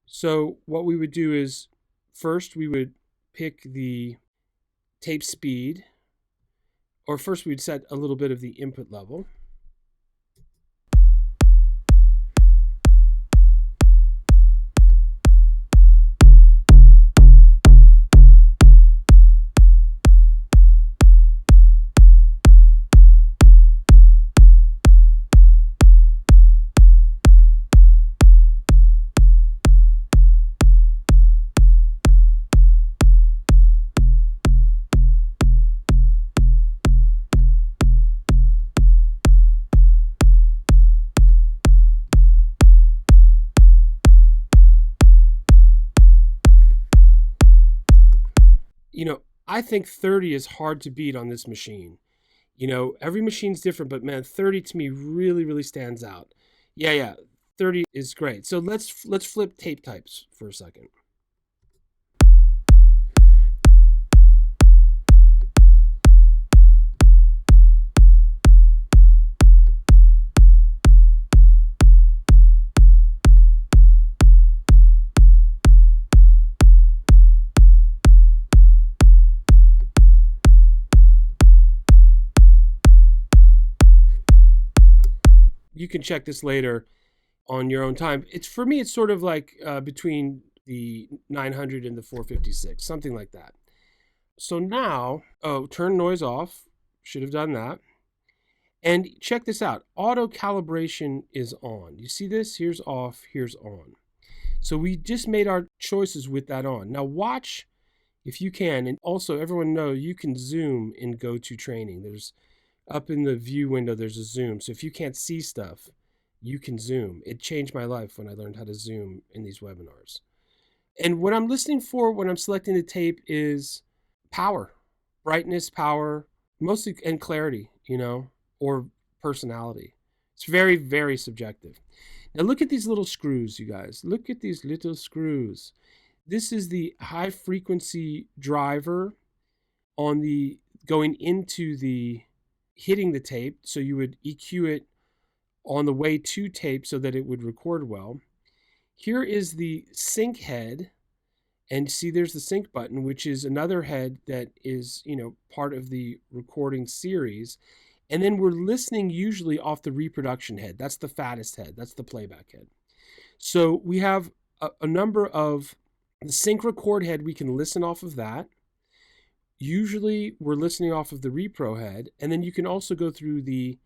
So what we would do is first we would pick the tape speed, or first we'd set a little bit of the input level. I think 30 is hard to beat on this machine. Every machine's different, but man, 30 to me really, really stands out. Yeah, 30 is great. So let's flip tape types for a second. You can check this later on your own time. For me, it's sort of like between the 900 and the 456, something like that. So now, turn noise off. Should have done that. And check this out. Auto calibration is on. You see this? Here's off, here's on. So we just made our choices with that on. Now watch if you can, and also everyone know you can zoom in GoTo Training. There's up in the view window, there's a zoom. So if you can't see stuff, you can zoom. It changed my life when I learned how to zoom in these webinars. And what I'm listening for when I'm selecting the tape is power, brightness, power, mostly, and clarity, or personality. It's very, very subjective. Now look at these little screws, you guys. Look at these little screws. This is the high frequency driver on the going into the hitting the tape. So you would EQ it on the way to tape so that it would record well. Here is the sync head, and see there's the sync button, which is another head that is, part of the recording series. And then we're listening usually off the reproduction head. That's the fattest head. That's the playback head. So we have a number of the sync record head. We can listen off of that. Usually we're listening off of the repro head. And then you can also go through the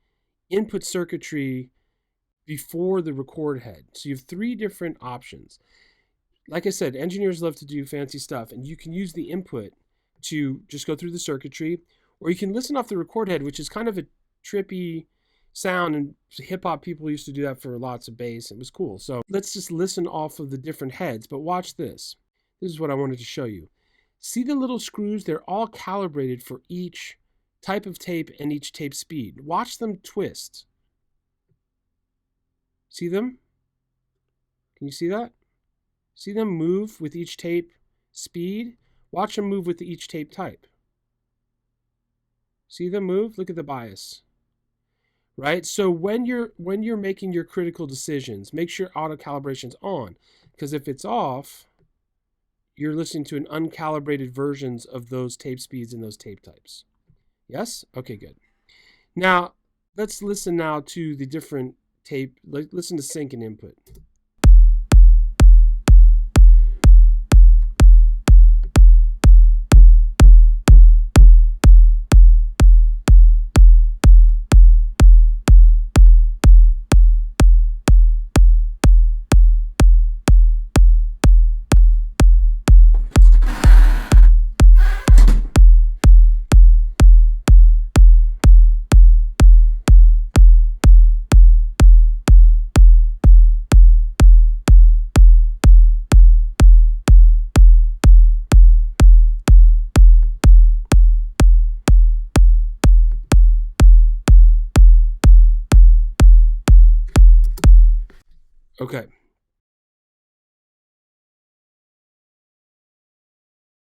input circuitry before the record head. So you have three different options. Like I said, engineers love to do fancy stuff, and you can use the input to just go through the circuitry, or you can listen off the record head, which is kind of a trippy sound, and hip hop people used to do that for lots of bass. It was cool. So let's just listen off of the different heads, but watch this. This is what I wanted to show you. See the little screws? They're all calibrated for each type of tape and each tape speed. Watch them twist. See them? Can you see that? See them move with each tape speed? Watch them move with each tape type. See them move? Look at the bias. Right? So when you're making your critical decisions, make sure auto calibration's on, because if it's off, you're listening to an uncalibrated versions of those tape speeds and those tape types. Yes? Okay, good. Now, let's listen now to the different tape. Listen to sync and input. Okay,